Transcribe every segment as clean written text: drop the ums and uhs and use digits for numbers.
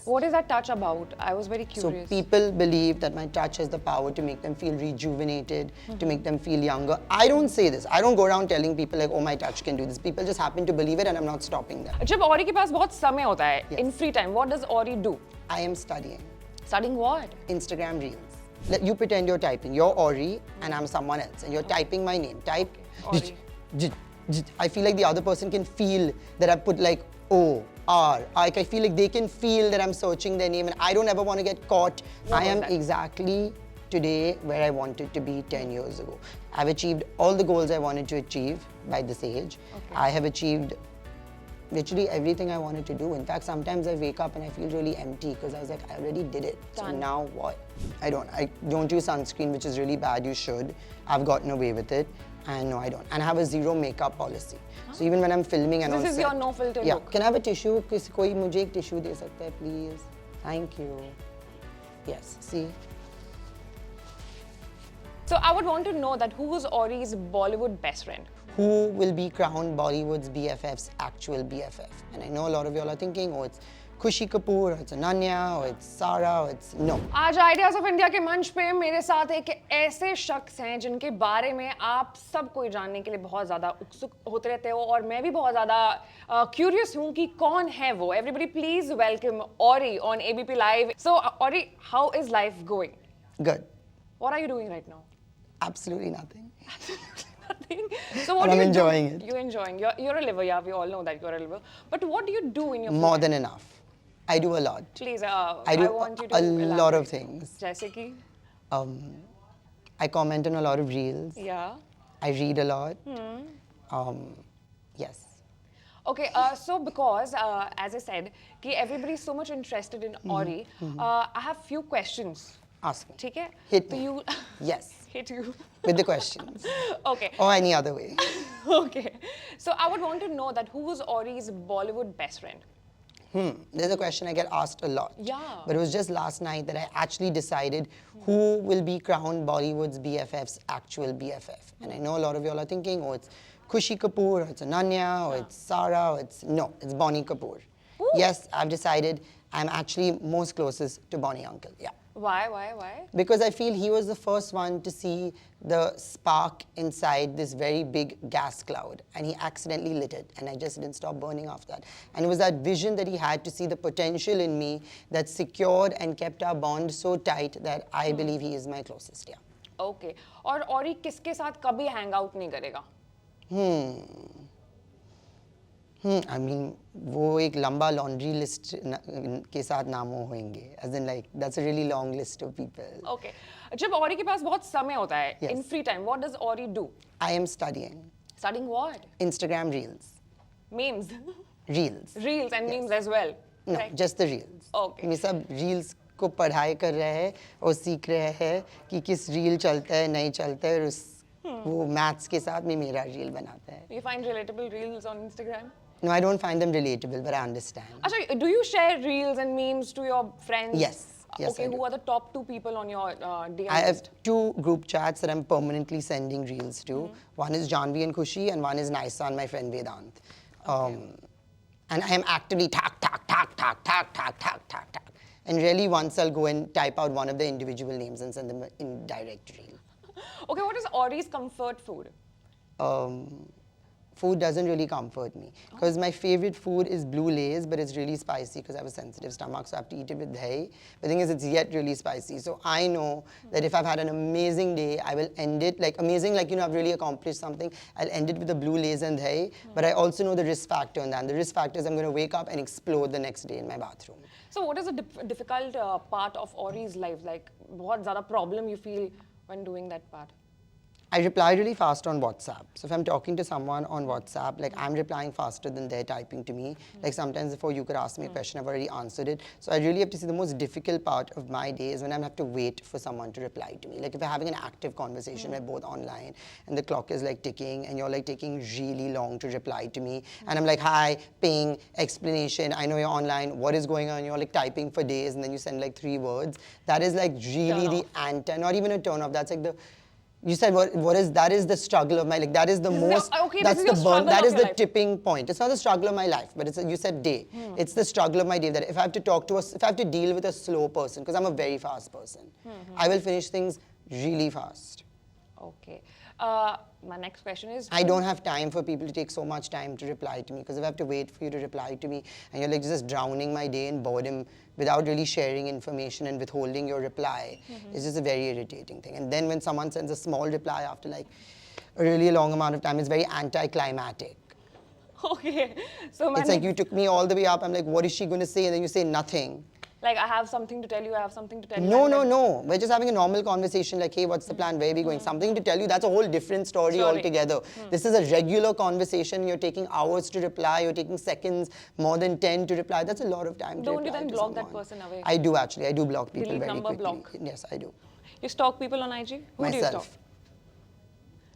What is that touch about? I was very curious. So people believe that my touch has the power to make them feel rejuvenated, to make them feel younger. I don't say this. I don't go around telling people like, oh, my touch can do this. People just happen to believe it and I'm not stopping them. जब Orry के पास बहुत समय होता है, in free time, what does Orry do? I am studying. Studying what? Instagram Reels. You pretend you're typing. You're Orry and I'm someone else and you're typing my name. Type. Orry. I feel like the other person can feel that I put like O, R. Like I feel like they can feel that I'm searching their name and I don't ever want to get caught. I am exactly today where I wanted to be 10 years ago. I've achieved all the goals I wanted to achieve by this age. I have achieved literally everything I wanted to do. In fact, sometimes I wake up and I feel really empty because I was like, I already did it. So now what? I don't use sunscreen, which is really bad. You should. I've gotten away with it. And no, I don't. And I have a zero makeup policy. So even when I'm filming and on set. This is your no filter look. Can I have a tissue? Koi mujhe ek tissue de sakta hai, please? Thank you. Yes, see? So I would want to know that who was Orry's Bollywood best friend? Who will be crowned Bollywood's BFF's actual BFF? And I know a lot of y'all are thinking, oh, it's Khushi Kapoor, or it's Ananya, or it's Sara, or it's no. आज Ideas of India के मंच पे मेरे साथ एक ऐसे शख्स हैं जिनके बारे में आप सब कोई जानने के लिए बहुत ज़्यादा उत्सुक होते रहते हो और मैं भी बहुत ज़्यादा curious हूँ कि कौन है वो. Everybody please welcome Orry on ABP Live. So Orry, how is life going? Good. What are you doing right now? Absolutely nothing. Nothing. So what And do I'm you enjoying do? it. You're enjoying. You're a liver, yeah. We all know that you're a liver. But what do you do in your More than enough. I do a lot. Please, I do want you to a lot elaborate. of things. जैसे कि? I comment on a lot of reels. Yeah. I read a lot. Yes. Okay, so because, as I said, कि everybody's so much interested in Orry, I have few questions. Ask me. ठीक है? Hit तो me. you Yes. hit you. With the questions. Okay. Or any other way. Okay. So I would want to know that who was Orry's Bollywood best friend? There's a question I get asked a lot. Yeah. But it was just last night that I actually decided who will be crowned Bollywood's BFF's actual BFF. And I know a lot of y'all are thinking, oh, it's Khushi Kapoor, or it's Ananya, or it's Sara, or it's Bonnie Kapoor. Ooh. Yes, I've decided I'm actually most closest to Bonnie uncle. Yeah. Why? Because I feel he was the first one to see the spark inside this very big gas cloud and he accidentally lit it and I just didn't stop burning after that. And it was that vision that he had to see the potential in me that secured and kept our bond so tight that I believe he is my closest, yeah. Okay. और Orry किसके साथ कभी hang out नहीं करेगा? I mean, वो एक लंबा laundry list के साथ नामों होंगे. As in like, that's a really long list of people. Okay. जब Orry के पास बहुत समय होता है, Yes. in free time, what does Orry do? I am studying. Studying what? Instagram Reels. Memes. Reels. Reels and memes as well. No, Correct? just the Reels. Okay. ये सब Reels को पढ़ाई कर रहे हैं और सीख रहे हैं कि किस Reel चलता है, नहीं चलता है और वो maths के साथ में मेरा Reel बनाता है. You find relatable reels on Instagram? No, I don't find them relatable, but I understand. Actually, do you share reels and memes to your friends? Yes. Yes, okay, I do. who are the top 2 people on your DM I have list? 2 group chats that I'm permanently sending Reels to. One is Janvi and Khushi, and one is Naisa and my friend Vedant. And I am actively tack. And really once I'll go and type out one of the individual names and send them in direct Reel. Okay, what is Orry's comfort food? Food doesn't really comfort me because my favorite food is blue lays, but it's really spicy because I have a sensitive stomach, so I have to eat it with dahi. The thing is, it's yet really spicy. So I know that if I've had an amazing day, I will end it like amazing, like I've really accomplished something. I'll end it with the blue lays and dahi. But I also know the risk factor in that. And the risk factor is I'm going to wake up and explode the next day in my bathroom. So what is the difficult part of Orry's life? Like, what ज़्यादा problem you feel when doing that part? I reply really fast on WhatsApp. So if I'm talking to someone on WhatsApp, like I'm replying faster than they're typing to me. Like sometimes before you could ask me a question, I've already answered it. So I really have to see the most difficult part of my day is when I have to wait for someone to reply to me. Like if we're having an active conversation, we're both online and the clock is like ticking and you're like taking really long to reply to me. And I'm like, hi, ping, explanation, I know you're online, what is going on? You're like typing for days and then you send like 3 words. That is like really the not even a turn off. That's like You said what is that is the struggle of my, like that is the most, okay, that's this is the your burn, struggle that of is your the life. tipping point. It's not the struggle of my life, but it's you said day. It's the struggle of my day, that if I have to talk to if I have to deal with a slow person, because I'm a very fast person, I will finish things really fast. Okay. My next question is, I don't have time for people to take so much time to reply to me, because if I have to wait for you to reply to me and you're like just drowning my day in boredom without really sharing information and withholding your reply, it's just a very irritating thing. And then when someone sends a small reply after like a really long amount of time, it's very anticlimactic. okay. So my It's like you took me all the way up, I'm like, what is she going to say? And then you say nothing. like I have something to tell you, I have something to tell you. No, and no, then- no. We're just having a normal conversation like, hey, what's the plan? Where are we going? Something to tell you. That's a whole different story Sorry. altogether. This is a regular conversation. You're taking hours to reply. You're taking seconds, more than 10 to reply. That's a lot of time to Don't you reply then to block that someone. person away? I do actually. I do block people Delete very number, quickly. block. Yes, I do. You stalk people on IG? Who do you stalk? Myself.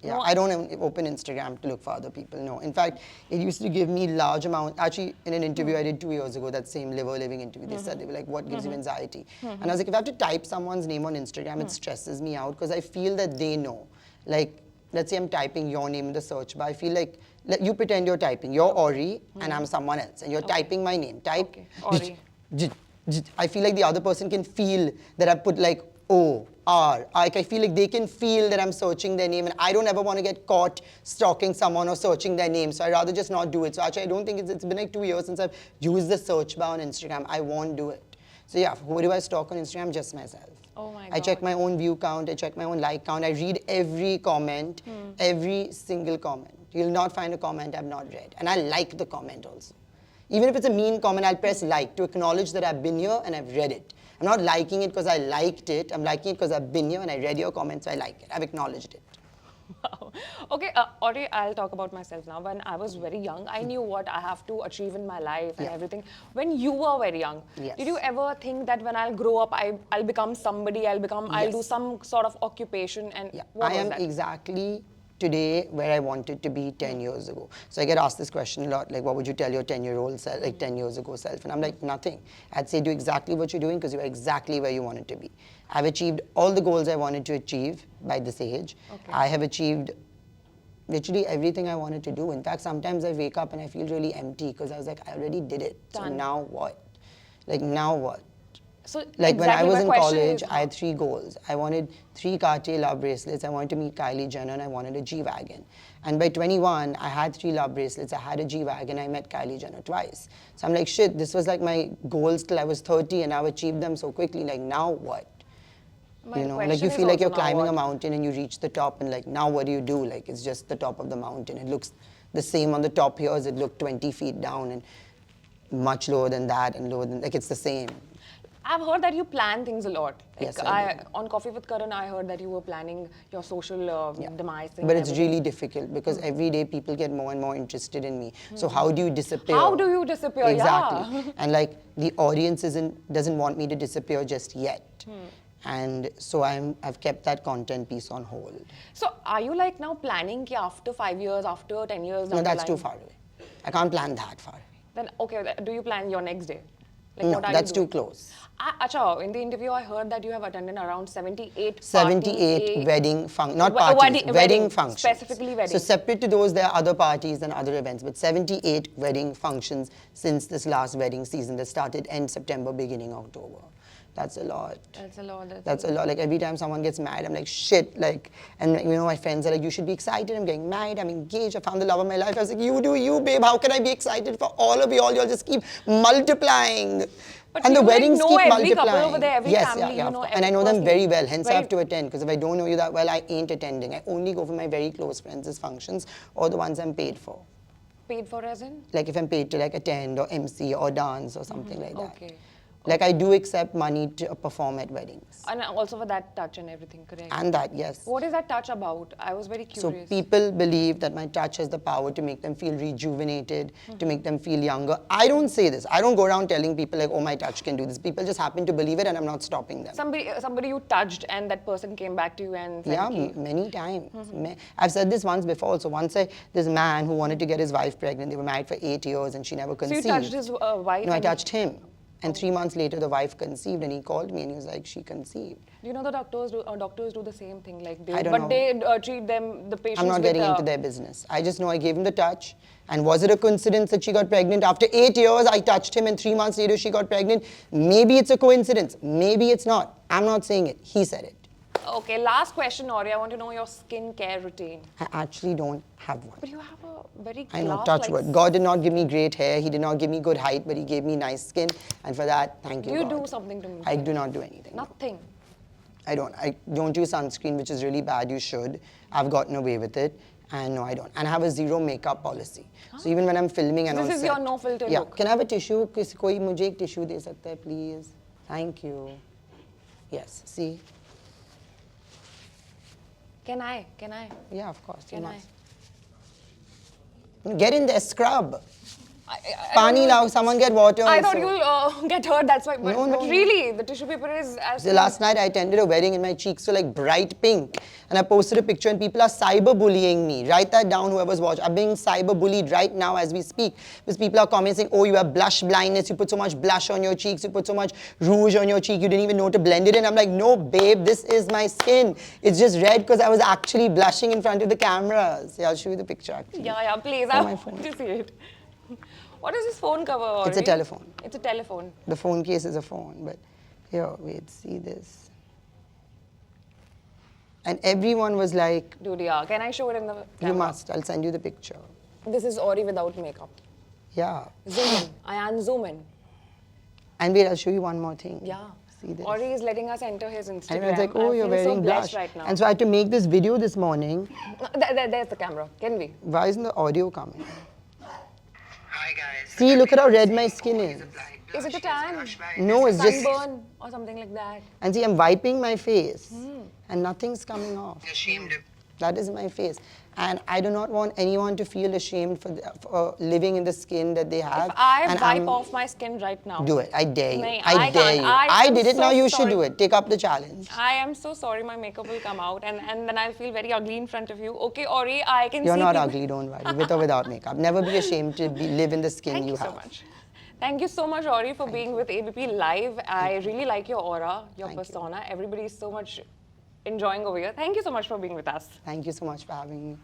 Yeah, No, I don't open Instagram to look for other people, no. In fact, it used to give me large amount, actually in an interview I did 2 years ago, that same liver living interview, they said, they were like, what gives you anxiety? And I was like, if I have to type someone's name on Instagram, it stresses me out because I feel that they know. Like, let's say I'm typing your name in the search bar, I feel like, you pretend you're typing, you're Orry and I'm someone else, and you're typing my name, type. Okay, Orry. I feel like the other person can feel that I put like O, R. Like I feel like they can feel that I'm searching their name, and I don't ever want to get caught stalking someone or searching their name, so I'd rather just not do it. So actually I don't think it's been like 2 years since I've used the search bar on Instagram. I won't do it. So yeah, who do I stalk on Instagram? Just myself. Oh my I check God. my own view count, I check my own like count, I read every comment, every single comment. You'll not find a comment I've not read. And I like the comment also. Even if it's a mean comment, I'll press like to acknowledge that I've been here and I've read it. I'm not liking it because I liked it. I'm liking it because I've been here and I read your comments, so I like it. I've acknowledged it. Wow. Okay, Orry, I'll talk about myself now. When I was very young, I knew what I have to achieve in my life and Yeah. everything. When you were very young, Yes. did you ever think that when I'll grow up, I'll become somebody, I'll do Yes. some sort of occupation, and Yeah, what I was am that? exactly today where I wanted to be 10 years ago. So I get asked this question a lot, like, what would you tell your 10-year-old self, like 10 years ago self? And I'm like, nothing. I'd say do exactly what you're doing because you're exactly where you wanted to be. I've achieved all the goals I wanted to achieve by this age. Okay. I have achieved literally everything I wanted to do. In fact, sometimes I wake up and I feel really empty because I was like, I already did it. So Done. now what? Like, now what? So Like when I exactly was my in question college, is, I had 3 goals. I wanted 3 Cartier love bracelets. I wanted to meet Kylie Jenner, and I wanted a G-Wagon. And by 21, I had 3 love bracelets. I had a G-Wagon. I met Kylie Jenner twice. So I'm like, shit, this was like my goals till I was 30, and I've achieved them so quickly. Like, now what? my You know, like question you is feel like also you're now climbing what? a mountain and you reach the top, and like, now what do you do? Like, it's just the top of the mountain. It looks the same on the top here as it looked 20 feet down, and much lower than that, and lower than, like, it's the same. I've heard that you plan things a lot. Like Yes, I do. on Coffee with Karan, I heard that you were planning your social demise thing. But and it's everything. really difficult because every day people get more and more interested in me. So how do you disappear? How do you disappear? Exactly. Yeah. And like the audience doesn't want me to disappear just yet. And so I've kept that content piece on hold. So are you like now planning ki after 5 years, after 10 years? No, down the that's too line? far away. I can't plan that far away. Then okay, do you plan your next day? Like No, what are that's you too doing? close. Acha, in the interview I heard that you have attended around 78 78 wedding not Wa- parties, wedding- wedding functions. specifically So weddings. separate to those, there are other parties and other events, but 78 wedding functions since this last wedding season that started end September, beginning October. That's a lot. That's a lot. That's a lot. Like every time someone gets married, I'm like, shit. Like, and you know, my friends are like, you should be excited. I'm getting married. I'm engaged. I found the love of my life. I was like, you do you, babe. How can I be excited for all of you all? You'll just keep multiplying. But And the you, like, weddings know keep every multiplying. couple over there, every yes, family, yeah, you know and I every know them very personally. well. Hence, I Very- have to attend because if I don't know you that well, I ain't attending. I only go for my very close friends' functions or the ones I'm paid for. Paid for as in? Like if I'm paid to like attend or MC or dance or something like that. Okay. Like I do accept money to perform at weddings. And also for that touch and everything, correct? And that, yes. What is that touch about? I was very So curious. people believe that my touch has the power to make them feel rejuvenated, to make them feel younger. I don't say this. I don't go around telling people like, oh, my touch can do this. People just happen to believe it and I'm not stopping them. Somebody you touched and that person came back to you and said, Yeah, "Ki-" many times. I've said this once before. So once this man who wanted to get his wife pregnant, they were married for 8 years and she never So conceived. you touched his wife? No, I and- touched him. And 3 months later, the wife conceived, and he called me and he was like, she conceived. Do you know the doctors do the same thing? Like I don't know. they treat the patients. I'm not with, getting into their business. I just know I gave him the touch. And was it a coincidence that she got pregnant? After 8 years, I touched him, and 3 months later, she got pregnant. Maybe it's a coincidence. Maybe it's not. I'm not saying it. He said it. Okay, last question, Orry. I want to know your skincare routine. I actually don't have one. But you have a very I know, touch wood. God did not give me great hair. He did not give me good height, but he gave me nice skin. And for that, thank you, Do you God. do something to me? I do not do anything. Nothing. I don't use sunscreen, which is really bad. You should. I've gotten away with it. And no, I don't. And I have a zero makeup policy. So even when I'm filming and This is your no filter look. Can I have a tissue? Koi mujhe ek tissue de sakta hai, please? Thank you. Yes. See? Can I? Yeah, of course. You Can I? must. Get in there, scrub. I Pani don't lao, someone get water. I thought also. you'll get hurt, that's why. But, No. Really, the tissue paper is as. So last night I attended a wedding and my cheeks were like bright pink. And I posted a picture and people are cyberbullying me. Write that down, whoever's watching. I'm being cyberbullied right now as we speak. Because people are commenting, oh, you have blush blindness, you put so much blush on your cheeks, you put so much rouge on your cheek, you didn't even know to blend it in. I'm like, no, babe, this is my skin. It's just red because I was actually blushing in front of the cameras. Yeah, I'll show you the picture actually. Yeah, please. On I my want phone. to see it. What is this phone cover, Orry? It's a telephone. It's a telephone. The phone case is a phone, but here, wait, see this. And everyone was like, Dude, yeah. Can I show it in the camera? you must, I'll send you the picture. This is Orry without makeup. Yeah. Zoom in. I zoom in. And wait, I'll show you one more thing. Yeah. See this. Orry is letting us enter his Instagram. And I was like, oh, you're I feel wearing so blush. blessed right now. And so I had to make this video this morning. There's the camera. Can we? Why isn't the audio coming? Hi guys. See, look at how red my skin is. Is it a tan? No, it's just... Sunburn or something like that? And see, I'm wiping my face and nothing's coming off. Ashamed of That is my face. And I do not want anyone to feel ashamed for living in the skin that they have. If I And wipe off my skin right now. Do it. I dare you. Nahin, I dare can't. you. I I am did it, so now you should sorry. do it. Take up the challenge. I am so sorry my makeup will come out and then I'll feel very ugly in front of you. Okay, Orry, I can You're see not people- ugly, don't worry. With or without makeup. Never be ashamed to live in the skin Thank you have. so much. Thank you so much, Orry, for being with ABP Live. I really like your aura, your Thank you. persona. Everybody is so much enjoying over here. Thank you so much for being with us. Thank you so much for having me.